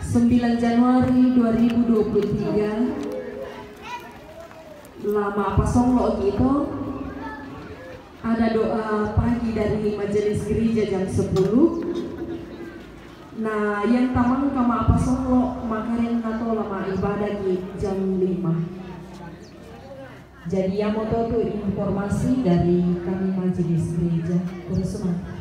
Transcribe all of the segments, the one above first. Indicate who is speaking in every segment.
Speaker 1: 9 Januari 2023 lama pasong lo gitu ada doa pagi dari majelis gereja jam 10. Nah yang tamang kama pasong lo makarin atau lama ibadah di jam 5. Jadi yang mau tahu informasi dari kami majelis gereja Kursuman.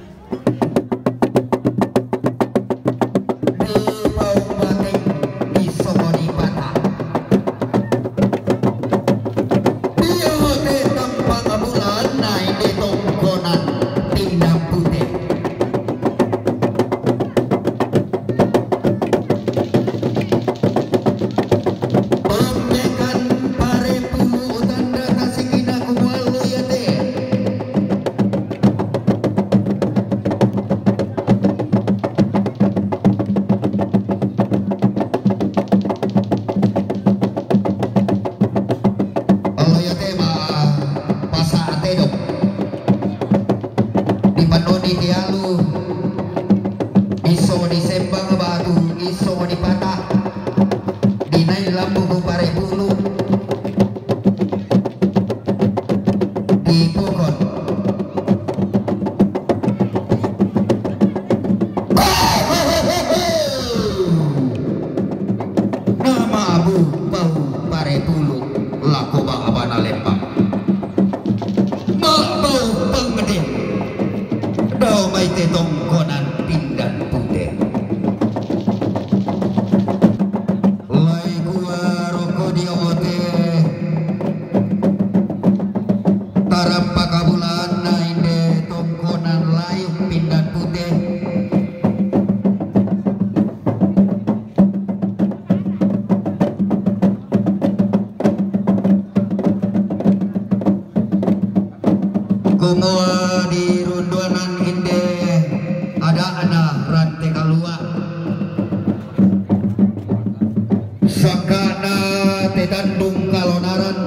Speaker 2: Di runduanan inde ada anak rantai keluar sakana tetandung kalonaran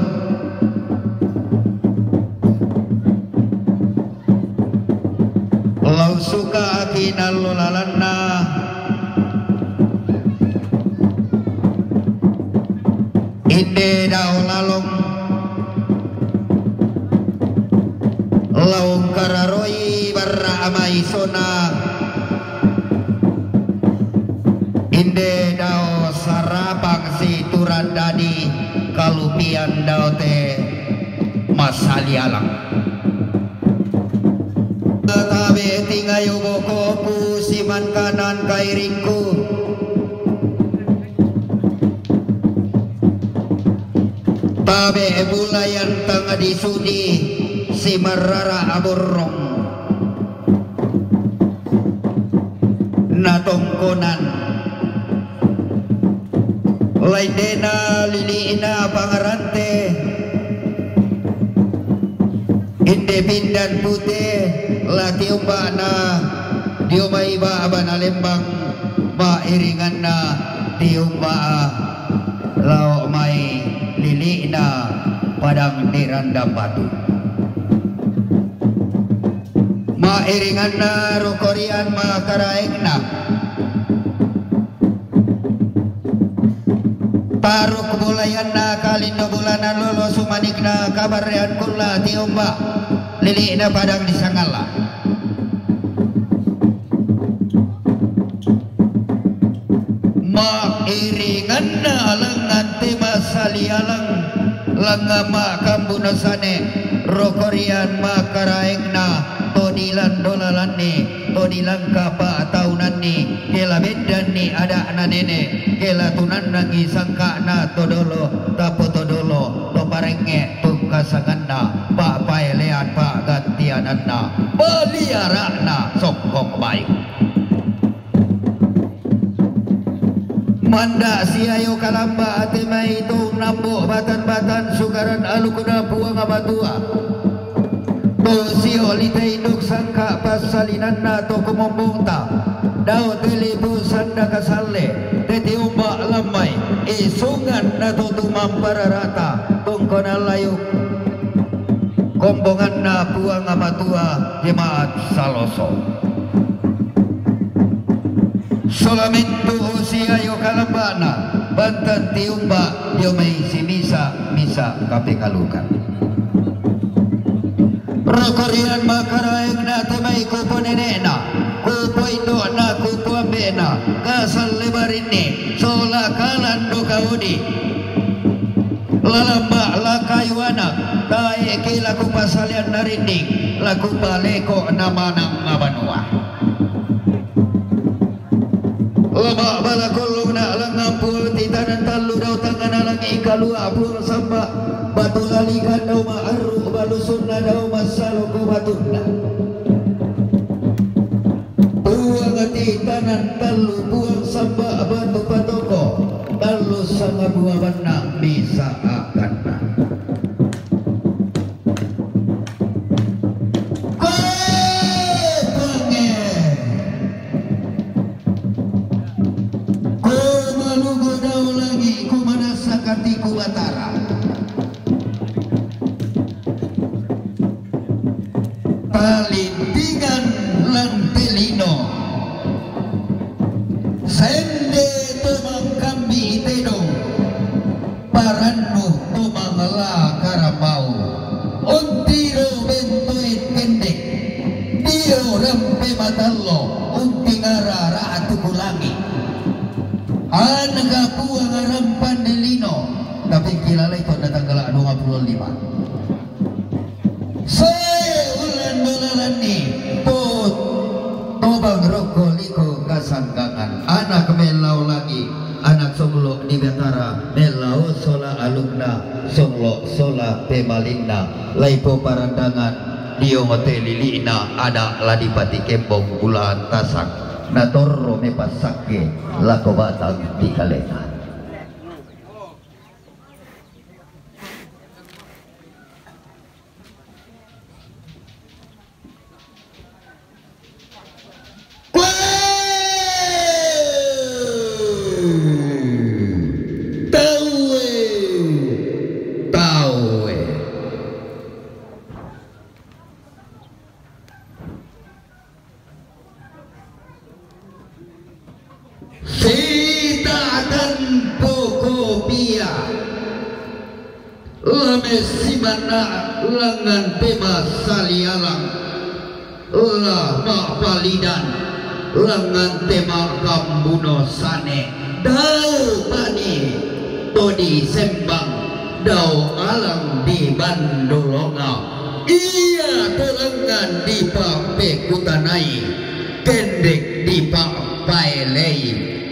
Speaker 2: lau suka akinal lulalana inde daulalong laung kararoi barra amai sona inde dao sarapang si turandani kalupian dao te masali alang tabe tingayo bokoku siman kanan kairingku tabe bulayan tengah disudi si marara aborong natongkonan laidena liliina pangarante inde pindan putih lati umbana diumba iba abana lembang ba iringan na diumba lau mai liliina padang diranda batu mairingan na rokorian makaraeng na taruk bulayan na kalindo bulanan lolo sumanik na kabaryan kula tiumba lili na padang disangala mairingan na alangan timasali alang langama kambunasane rokorian makaraeng na todilan dolalan ni todilan kapa tahunan ni kela bedan ni ada anak nenek kela tunan nangi sangka na todolo tapo todolo to parenge tu kasangana pak paelean pak gantianan na beliara na sokok baik manda siayo kalamba atemai itu nambuk batan-batan sugaran alukuna buang abatua si olita induk sangka pasalinan na to kumombongta daw telibu sanda kasale teti umbak lamai isungan na to tumampararata tungkona layuk kombongan na buang amatua jemaat saloso solamente usia yo kalambana bantan tiumba dio may si misa kape kalukan rokorian makaraeng na temay kupo nenena kupo indo na kupo ambena kasal lebarini sola kalan do kaudi lalamba lakaywana tae kila ku pasalian narinding laku paleko namanang ngabanua lama balakolong na langampu titanan talu daw tangan alangi kalua pur samba batu lalikan daw maaru balusun na daw masalo ko batunda buang titanan talu buang samba batu patoko talu sama buah benang bisa akan Talintingan lantelino sende tumang kambi itedong paranu tumang la karabau untiro bentuit kendek dio rampe matallo unting arara atukulangi anaga buang arampan delino tapi kilala itu ada tanggal 25 tobang rokok liko kasangkangan anak melau lagi anak songlo di betara melau sola alumna songlo sola pemalina laipo parandangan dio hotel lilina ada ladipati kembong bulan tasak natorro mepasake lako batang di kalengan simana lengan tema salialang lah palidan lengan tema kambuno sane dau bani todi sembang dau alang di bandolonga iya telengan di papekutanai kendek di papaelei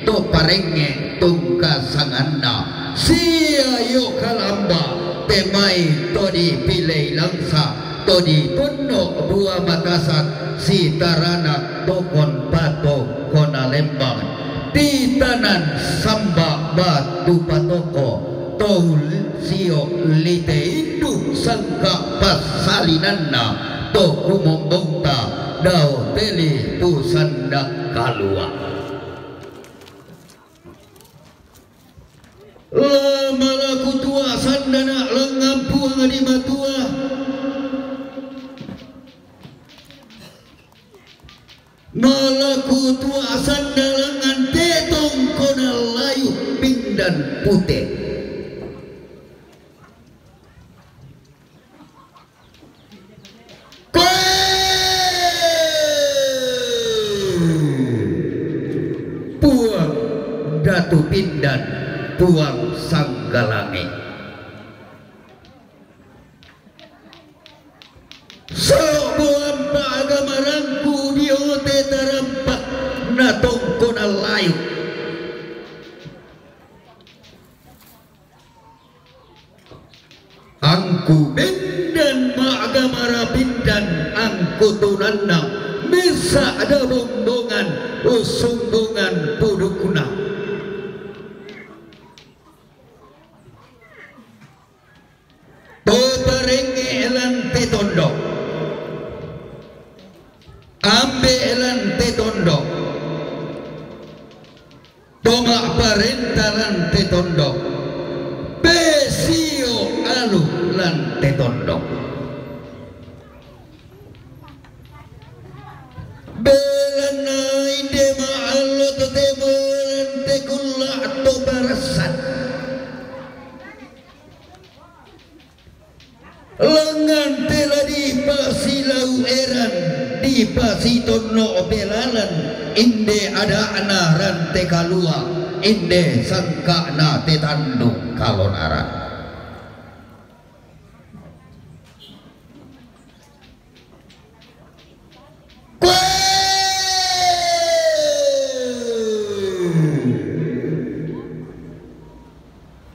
Speaker 2: to parenge tungka sanganda sia yo kalamba temai todi pilei langsa todi tono dua Makassar si tarana tokon pato kona lembang titanan samba batu patoko tol sio lite induk sangka pasalinanna to kumombongta dau teli pusanda kalua malaku tua sandana lengan puang di matua malaku tua sandana lengan tetong kona layu pindan putih puang datu pindan puang sanggalangi buang agama rangku diote tarampak natong kona layu angku bendan agama rapindan angku tunanna misa ada bombongan usumbungan pudukuna Toparenge elan tetondo ambe elan tetondo toma parentalan tetondo besio alu lan tetondo belana lengan tela di pasilau eran di pasitono belalan inde ada ana rante kalua inde sangka na tetandung kalon aran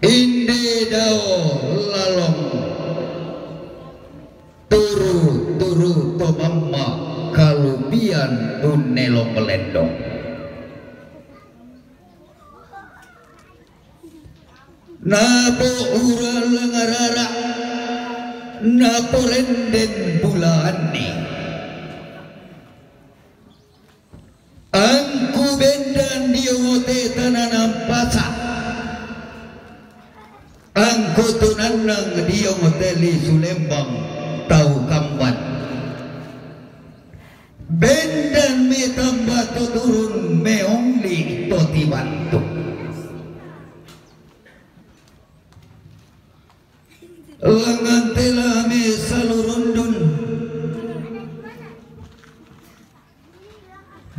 Speaker 2: inde dao lalong turu to mamma kalubian unelong melendong napo ura lengarara napo renden bulani angku bendan diote tananam pasa angku tunanang diote li Sulembang tau kamban bendan me tambah to turun me ongli to tibantu lengan tela me salurundun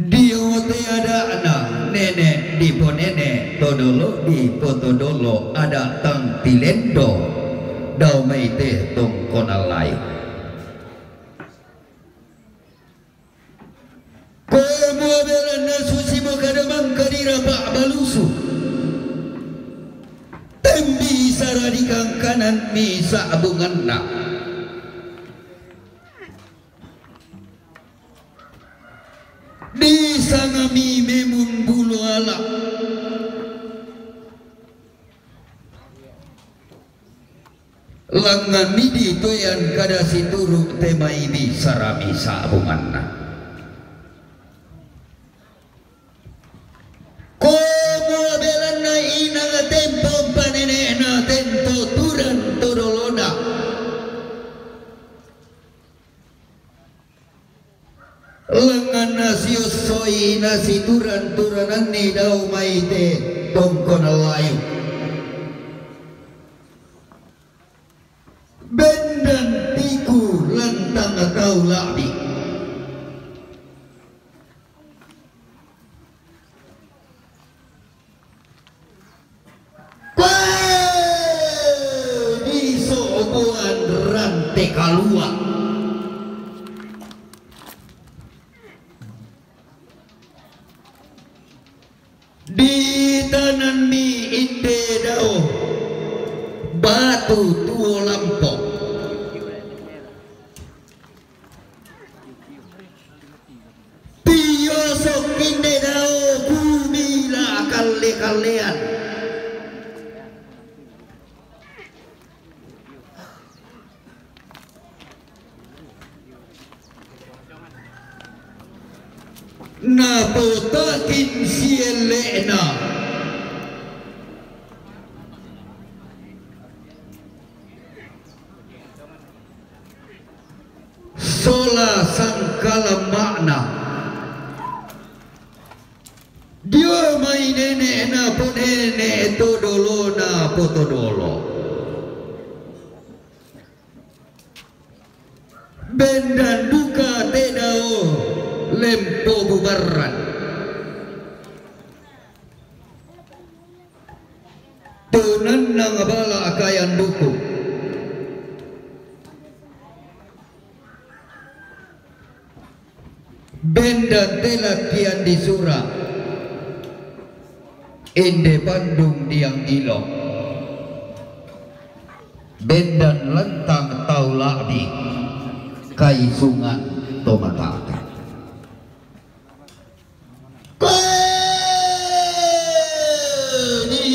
Speaker 2: dio te ada anak nenek di ponene todolo di potodolo ada tang tilendo dau mai te tong konalai komo berana susi mo kadamang kadira pak balusu tembi saradikang kanan misa abungan na di sangami memun bulu ala langan midi toyan kada situru temai bisa misa abungan na komo belan na inang tempo panene na tento turan todolona lengan nasi soi nasi turan turanan ni dau maite tongkon alayu bendan tiku lantang kau labi di sobuan rante kalua di tanan mi inde dao batu tuo lampok tiyo sok inde dao bumi la kale-kalean na potakin sielena sola sangkala makna dia mai nenek na po nenek todolo na po todolo bendan duka tedao lempo bubaran tunan nang bala akayan buku benda telakian di surah inde Bandung diang ilok bendan lentang tau lakdi kai sungan tomataka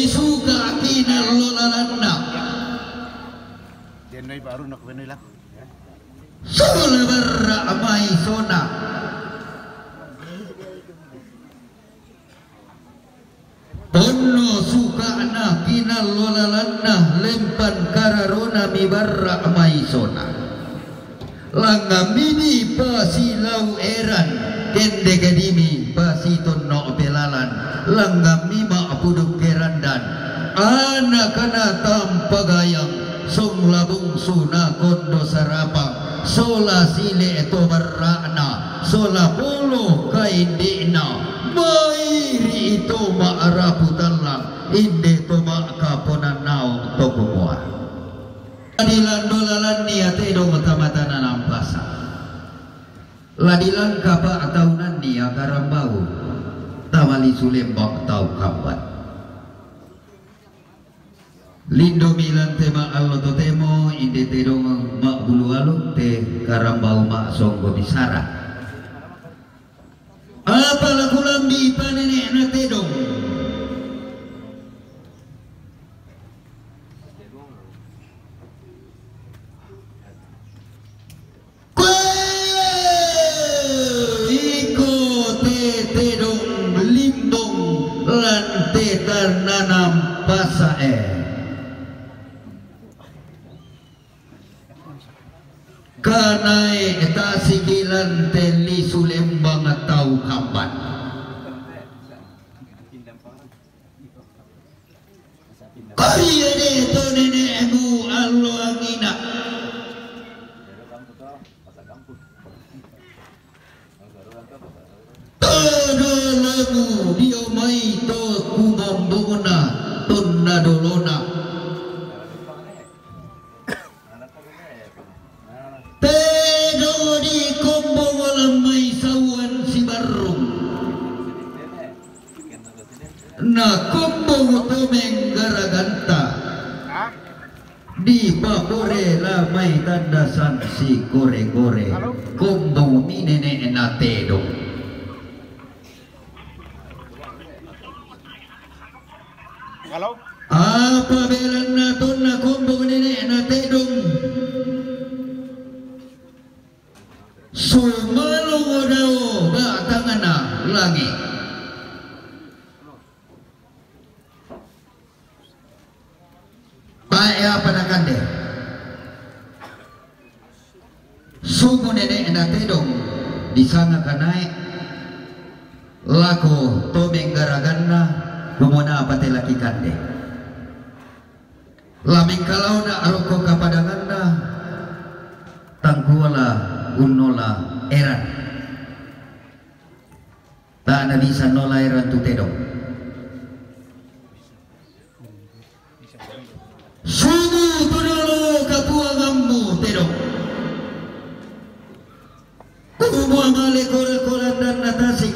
Speaker 2: suka kinal lolalana
Speaker 3: denai baru nak benai lah
Speaker 2: sola barra amai sona onno suka na kinal lolalana lempan kararona mi barra amai sona langa mini pasilau eran kende kadimi pasiton no belalan langa mima puduk kerandan anak kana tampagayang sung labung suna kondo sarapa sola sile eto barrana sola polo kaindina mairi itu maaraputalla inde to makaponan nao to kumua adilan dolalan niate do mata-mata nanampasa ladilan kaba tahunan dia karambau tawali sulembak tau kabat lindo milan tema allo to temo inde te do mak bulu alun te karambau mak songgo bisara apa laku lambi panenek na te dong lantai tanam pasae kanai tasikilan teli sulembang atau kamban kaya itu nenekmu allo angina tadalamu dia mai to kumambona tonna dolona tedo di kombo walam mai sawan si barung na kombo to menggaraganta di babore la mai tandasan si kore-kore kombo minene na tedo
Speaker 3: Halo?
Speaker 2: apa belan na ton na kombo nene na tedong sumalo daw batangan na langi bae apa na kande sumo nene na tedong disanga kanai lako tomeng garaganna kumuna apa te laki kande laming kalau na aroko kapadangan na tangkuala unola eran tak na bisa nola eran tu tedong sumu tudolo kapuangammu tedong kumuang ale koran dan natasik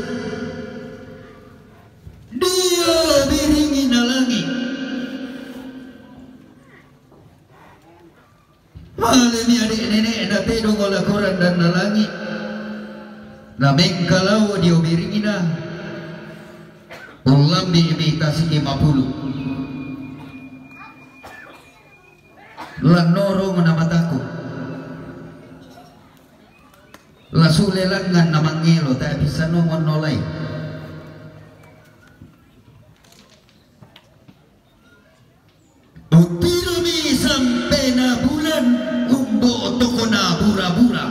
Speaker 2: dia biringi nalangi malemi adik nenek na tedong ola koran dan nalangi nameng kalau dia biringi na ulam diimitasi 50 lanoro menamataku lasulelangan namangelo tak bisa nomon nolai Upirumi sampai na bulan umbo toko na bura-bura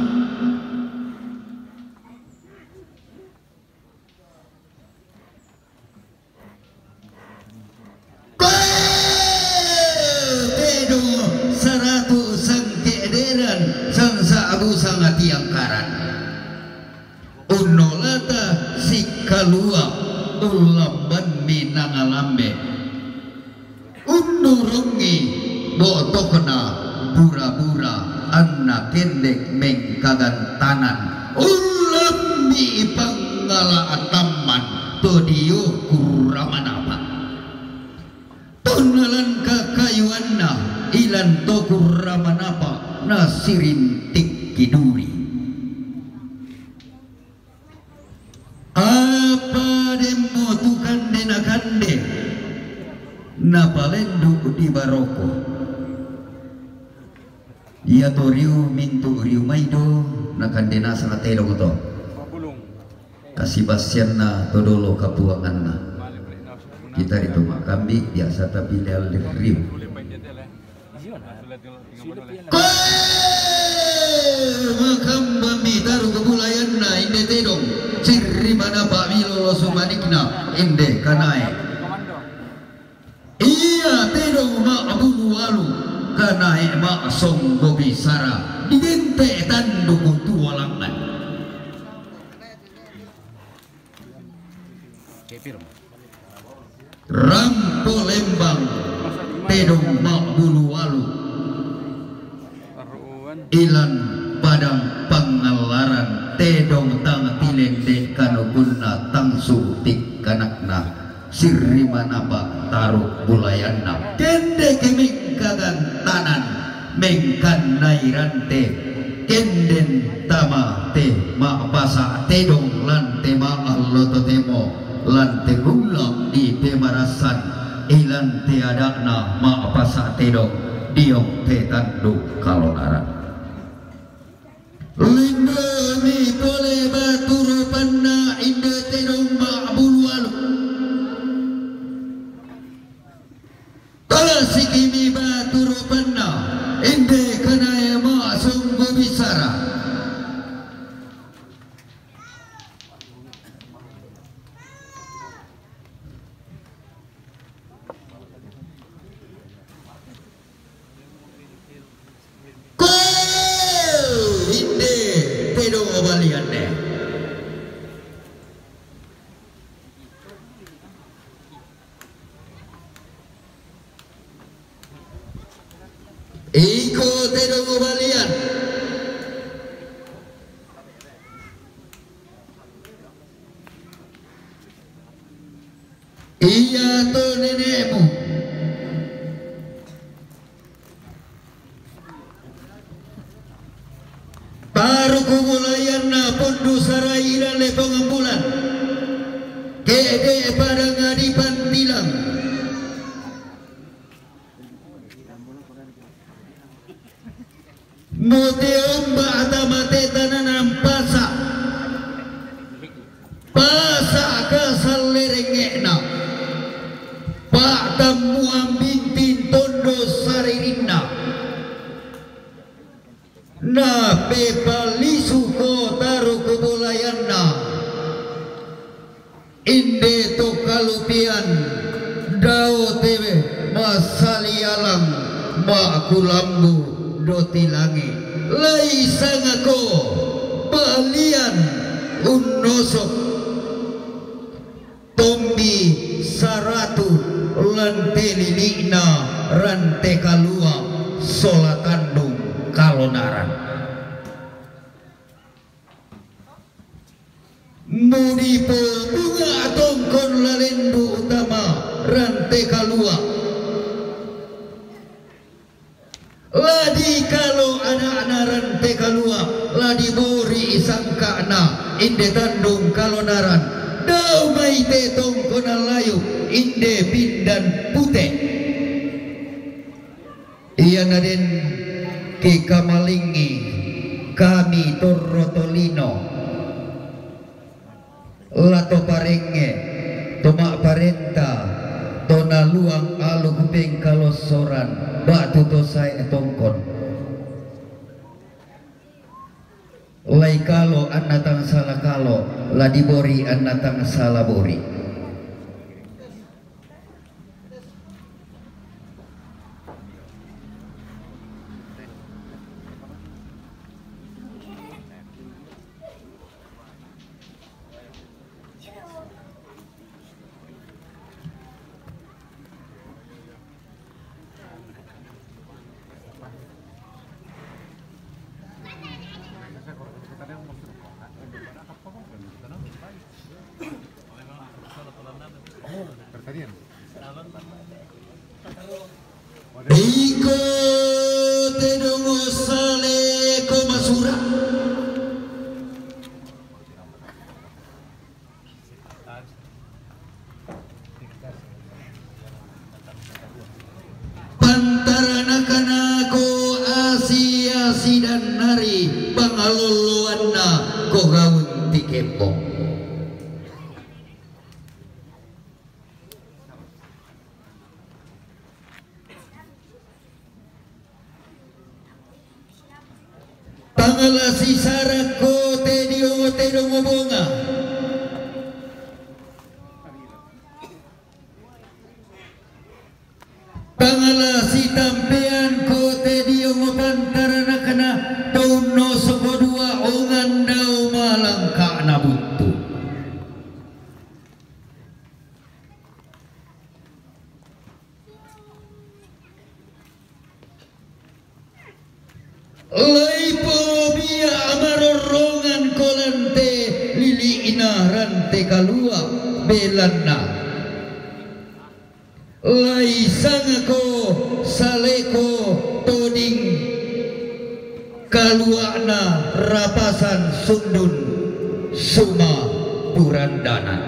Speaker 2: Pedo saratu sangkederan sangsa abu sangati angkaran unolata sikalua ulamban minangalambe unurungi botokna bura-bura anak kendek mengkagantanan ulam di panggala ataman todio kuramanapa tonalan kakayuanna ilan to kuramanapa nasirintik kiduri apa demo tukan denakande napalendo di baroko ia to riu mintu riu maido nakandena sa telo ko to kasih basian na todolo kapuangan na kita itu makambi biasa tapi leal riu makam bami taru kebulayan na inde tedong sirri mana pak milo sumanikna inde kanai iya tedong ma abulu walu kanai songgo bisara didente tanduku tualangan rampo lembang tedong mak bulu walu ilan padang pangalaran tedong tang tileng de kanuguna tang sutik kanakna sirri manapa taruh bulayanna kende keming kagan tanan mengkan nairante kenden tama te ma pasa tedong lante ma allo totemo lante gula di pemarasan ilan tiadakna ma pasa tedong diong te tandu kalonaran lindami boleh baturu panna inde tedong ma bulualu tala sikimi baturu panna inde kanaya ma sungguh bisara baliannya iko tedong balian iya to nenekmu baru kumulayan na pundu sarai dan lepong ambulan kede pada ngadipan tilang mote omba atamate tananan pasak kasal lerengekna pak tamu ambintin tondo saririnna na pepalisu ko taru kubulayanna inde to kalupian dao tebe masali alam ma kulambu doti langi lai sangako balian unosok tombi saratu lante lilina rante kalua solatandung kalonaran mudipo bunga tongkon lalendu utama rante kalua ladi kalau anak-anak rante kalua ladi bori sangkana inde tandung kalonaran dau maite tongkon alayu inde pindan putih iya naden ke kamalingi kami torrotolino lato parenge tomak parenta tona luang alu kuping kalosoran batu tosai tongkon lai kalo anatang salah kalo ladibori anatang salah bori iko tedongo sale ko masura pantarana kanako asi dan nari pangaluluanna ko gaun tikempong pangalasi sarako tedong bunga pangalasi tampean ko tediong kalua belanna lai sangako saleko toding kaluana rapasan sundun suma burandanan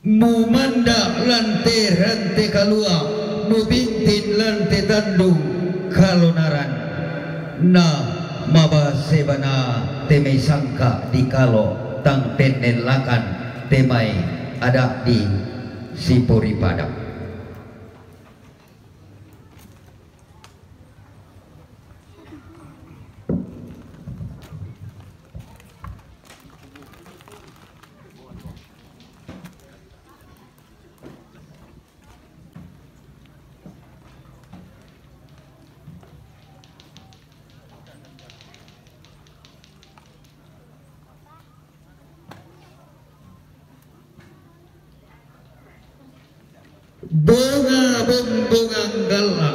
Speaker 2: mumanda lante rante kalua mubintin lante tandung kalonaran na mabasebana temai sangka di kalo tang tenen lakan temai ada di Sipori Padang. Bunga bumbungang gala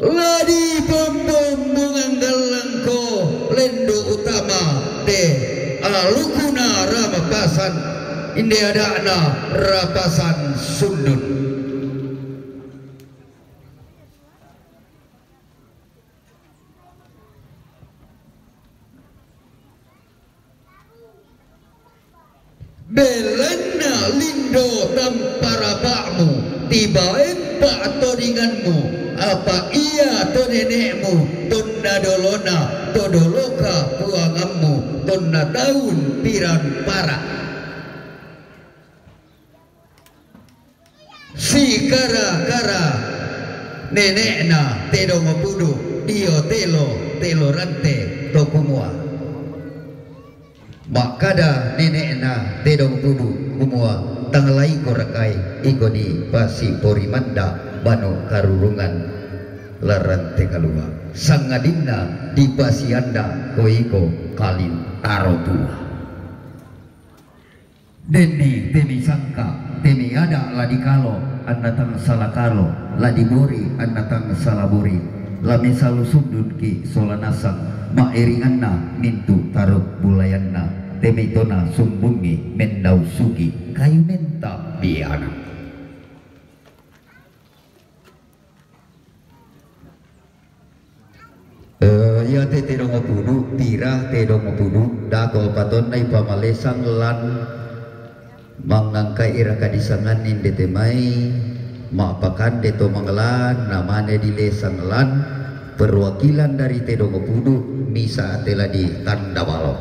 Speaker 2: ladi bumbungang galangko lendo utama de alukuna rapasan inde adana rapasan sundun belanda lindo tampara pakmu tiba empak todinganmu apa iya to nenekmu tonna dolona todoloka puangammu tonna tahun piran para si kara nenekna tedo mapudu dio telo rante tokumua makada nenekna tedong pudu kumua tanglai korakai ikoni pasi porimanda bano karurungan larante kalua sangadinna di pasianda koiko kalin tarotua deni temi sangka temi ada ladi kalo anatang salakalo ladi bori anatang salabori lami salu sundun ki solanasang maeringanna mintu tarut bulayanna temitona sumbungi mendau suki kayu menta biana ya te dong pudu tira te dong pudu dako paton nai pamalesang lan mangangkai ira kadisangan inde temai maapakan deto mangelan namane di lesang lan perwakilan dari te dong pudu misa tela di tanda balok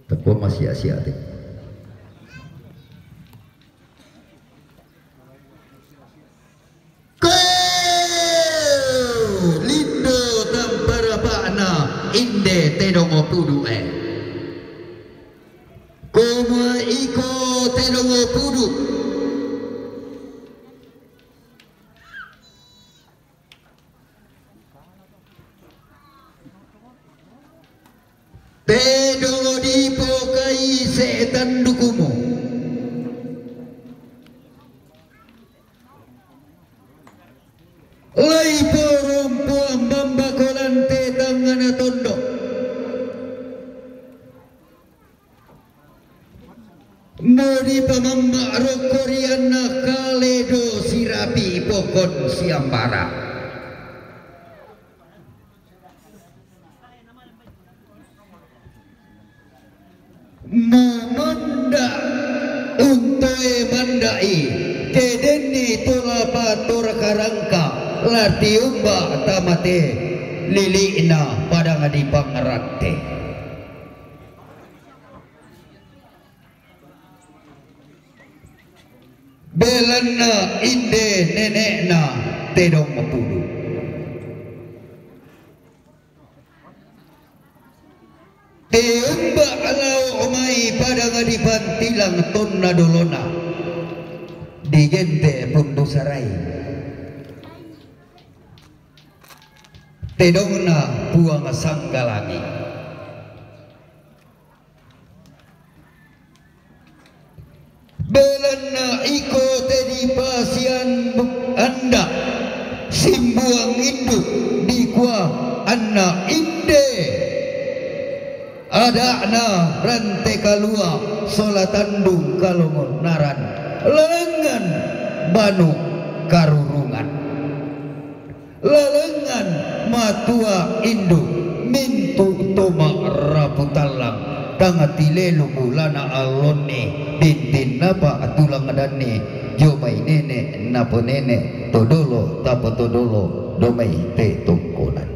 Speaker 2: teko masih asia teh lindo tampara bana inde tedong pudu koma iko tedong pudu tedong dipokai setan dukumu lai porompuang bambakolan tetangana tondo modi pamamba rokoriana kaledo sirapi pokon siambara mamanda untoe mandai kedeni tolapa torakarangka lati umba tamate liliina pada ngadi pangerante belanna inde nenekna tedong mapudu teumba alau omai pada ngadi pantilang tonna dolona digente pembusarai tedongna buang sanggalangi belana iko tedi pasian anda simbuang induk di kuah anak inde ada na rantai kalua solatandung kalongon naran lelengan banu karurungan lelengan matua induk mintu toma raputalang tangatilelo mulana alone dintin napa tulang adane jomai nene napo nene todolo tapo todolo domai te tongkonan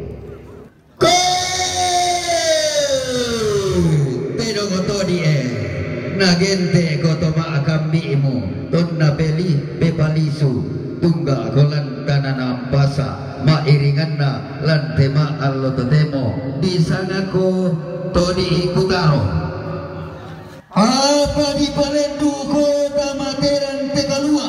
Speaker 2: pero goto die nagente goto ma akambimu tonna beli bepalisu tungga kolan tananam basa mairinganna lan tema allo totemo di sana ko todi ikutaro apa di palendu kota materan tegalua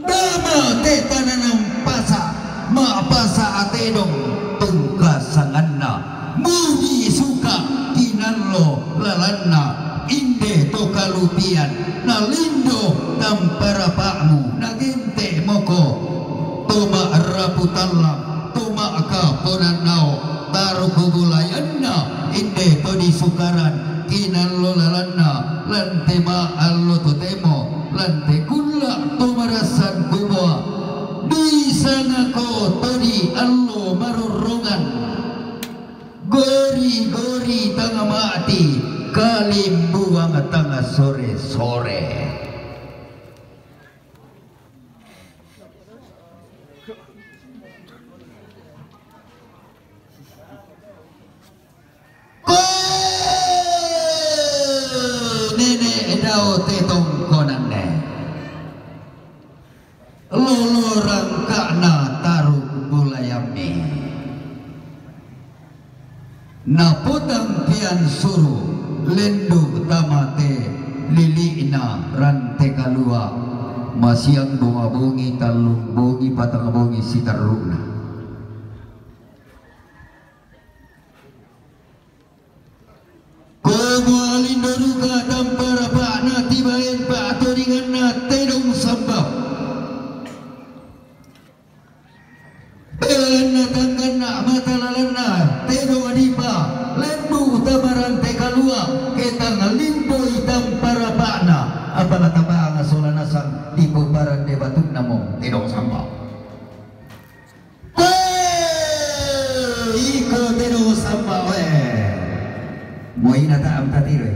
Speaker 2: dama te tananam pasa ma pasa atedong tungga sanganna mudi suka kinallo lalanna inde to kalupian nalindo tamparapakmu naginte moko toma raputalla toma kaponanao taruh kubulayanna inde to di sukaran kinallo lalanna lantema allo totemo lante kulla tomarasan kuboa di sana ko todi allo marurungan gori-gori tengah mati kalim buang tengah sore-sore nenek dao tetong konane lolorang kakna taruh bulayami napotang pian suruh lenduk tamate liliina rante kalua masiang bunga bungi talung bungi patang bungi sitaruna komo alindoruka tampara pakna tibain pak atoringanna tedong sambap belana tanggana matalalana tedong adipa lendu tamarante kalua ketang limbo hitam para pakna apalah tabang solanasang tipu paran debatun namong tedong sambap iko tedong sambap Moina ta am tatire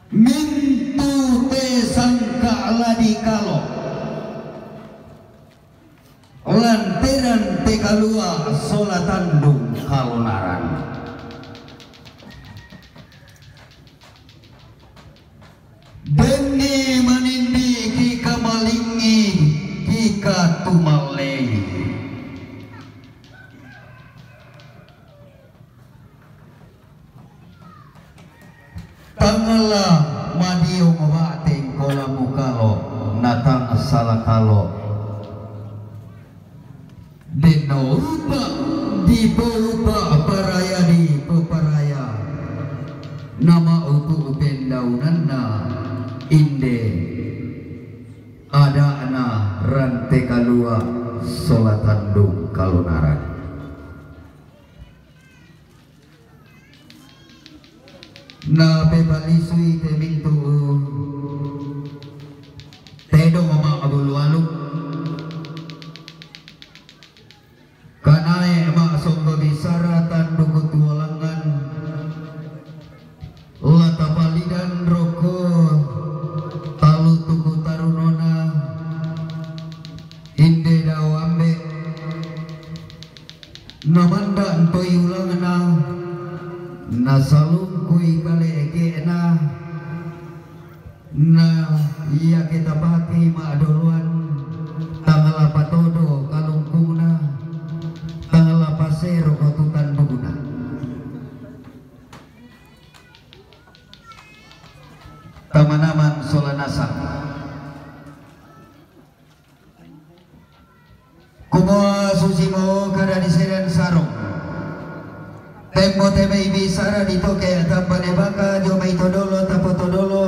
Speaker 2: mintu te sangka ladi kalo lanteran te kalua solatandung kalonaran deni manindi kika malingi kika tumalei tangala madio mabating kola mukalo natang salakalo deno upa di upa paraya di peparaya nama upu upendaunan inde ada ana rante kalua solatandung kalunaran na bebalisui te mintu tedo mama abulualu kanae ma songgo bisara tandung kutualangan latapalidan roko talu tuku tarunona inde dawambe namanda entoi ulangana nasalung kui kale eke na iya kita pakai ma doluan tanggal patodo kalungkuna tanggal pasero katutan buguna tamanaman solanasa Kumua susimo kada diseren sarong tempo temei bisara ditoke tampane baka jomai todolo tapo todolo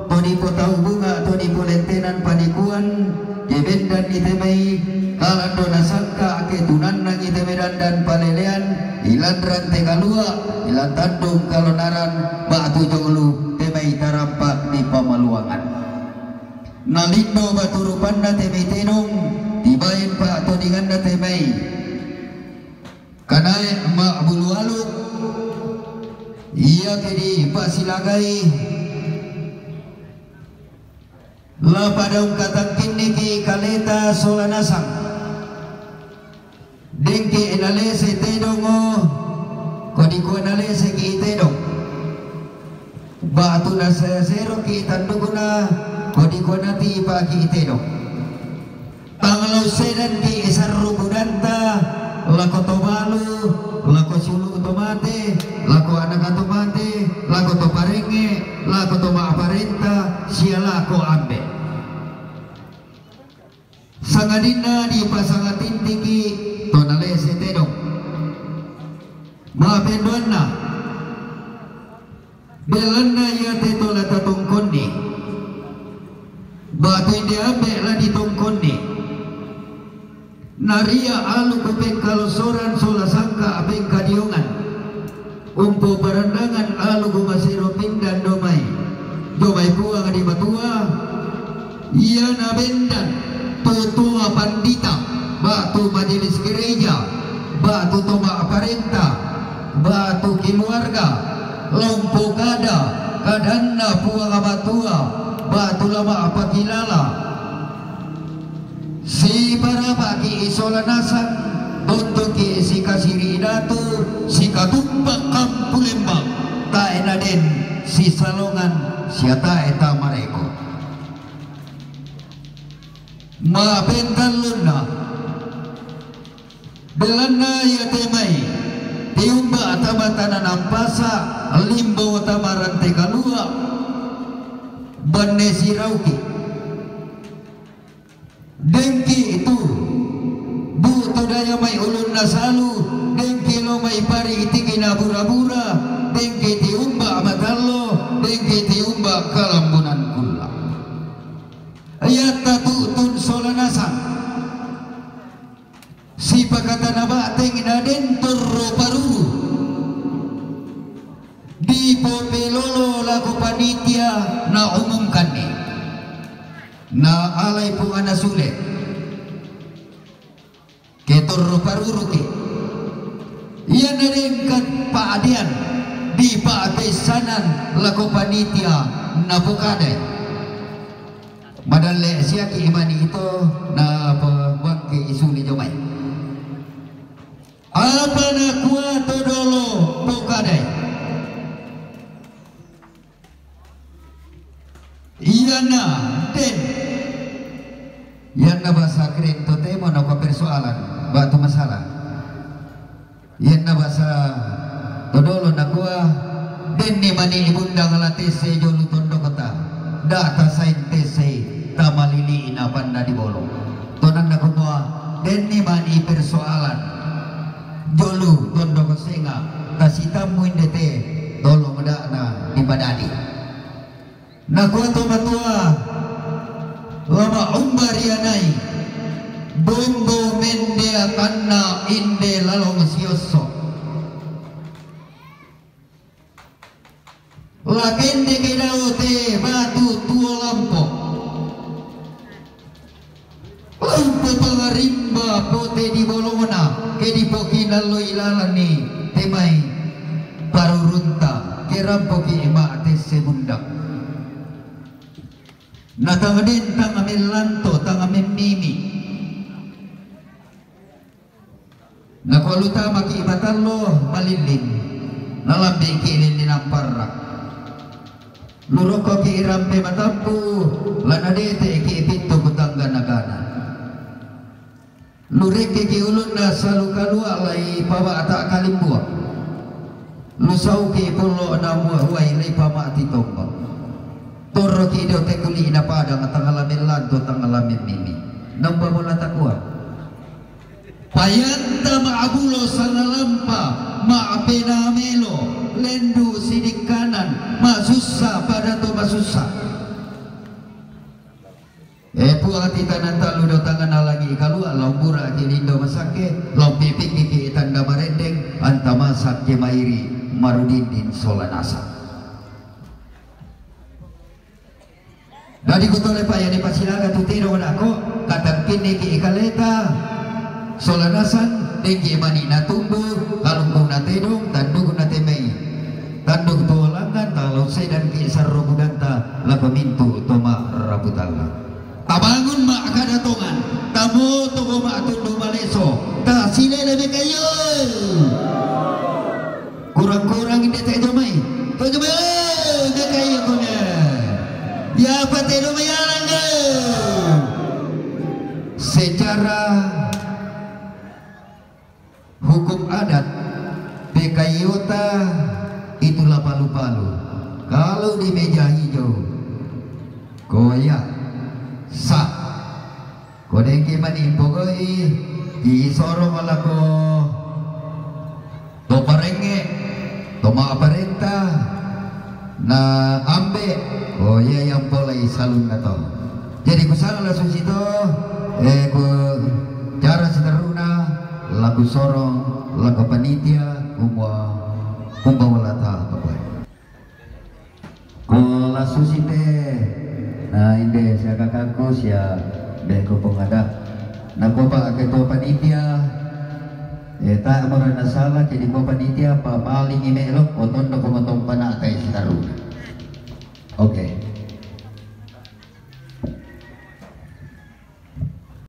Speaker 2: todipo tau bunga todipo lentenan panikuan kebendan itemei kalando nasangka ake tunan nang itemedan dan palelean ilan rante kalua ilan tandung kalonaran batu jonglu temei tarampak di pamaluangan nalindo batu rupanna temei tenong tibain pak todingan na temei kanai mak bulu aluk iya kedi pak silagai la padang katang kini ki kaleta solanasang dengki enalese tedongo kodiku enalese ki tedong batu nasa sero ki tanduguna kodiku nati pa ki tedong tanglau sedan ki esar rubudanta lako tobalu lako sulu tomate lako anak tomate lako toparenge lako toma aparenta sialako ambe sangadina di pasangatin tinggi tonale setedong maapendona belanda ya tetola tatongkonni batu inde ambe la ditongkonni naria alu kupeng kalosoran sola sangka apeng kadiongan umpo perendangan alu gumasiro pindan domai buang di batua iya nabendan tutua pandita batu majelis gereja batu toma aparenta batu keluarga lompo kada kadanna puang abatua batu lama apa kilala si para bagi isolanasan untuk si kasiri datu si katumbak kampulembang taena den si salongan siata eta mareko maapentan luna belanda ya temai tiumba tamatana nampasa limbo tamarante kalua bande sirauki dengki itu buto daya may ulun nasalu dengki lo may pari itiki na bura-bura dengki tiumba matalo dengki tiumba kalambunan kula ayat tatutun solanasan si pakatan abateng inaden turro paruru di popelolo laku panitia na umumkan ni na alay po nga nasulit keturro paruru ke iyan na rin kat paadian di paatesanan lako panitia na bukaday madali siya ki imani ito na pagwag ke isuli jomay apa na kuwa todolo bukaday iyan na den yan na ba sa krento temo na persoalan batu masalah yan na ba sa todolo na kuha den ni mani ibunda ngalatese jolu tondo kota data saintese tamalili na panda di bolong tonan na kuha den ni mani persoalan jolu tondo kosenga tasitamu indete tolong ada na ibadadi na kuha to matua lama umbarianai bombo mendea kanna inde lalong sioso lakende kedaute batu tuo lampo lampo pangarimba pote di bolongona ke di pokina lo ilalani temai parurunta kerampo ki ima tese bundak na tangadin tangamin lanto tangamin mimi na kwaluta makiibatan lo malilin nalambi kilin ninamparra luroko ki irampe matampu lanadete ki ipinto butangga nagana lureke ki ulun na salukalua lay pawa ata kalimbua lusau ki pulo na huway lay pama atitomba toro ki do tekuli na pada nga tangalamin lanto tangalamin mimi namba mo na takwa Mayanta maabulo sanalampa maapena melo lendu sidik kanan masussa pada to masussa. Epu hati tanan talu do tangan lagi kalua lombura kilindo masake lompipik kiki tanda marendeng anta masak kemairi marudindin solanasa. Dari kutole payani pasilaga tutiro nako katang kini ki ikaleta solanasan dengki mani na tumbuh kalungkung na tedong tandug na temei tandug tuolangan talau sedan ki sarrobudanta lapamintu toma rabutala. Tabangun mak kadatongan tamu toko mak tundu maleso ta sile lebe kayo kurang-kurang ini tak jomai to jomai de kayo kone ya pate jomai alangga secara hukum adat bekayota itulah palu-palu. Kalau di meja hijau koyak sa kodengki mani pogoi di sorong alako to parenge to maaparenta na ambe oh ya yang polai salun nato. Jadi kusana la susito ku cara sederhana lagu sorong lagu panitia kumba walata papai ko la susite. Nah ini saya kakakku sia beko pengadak nak apa ketua panitia tak merana salah jadi ketua panitia apa paling ini elok oton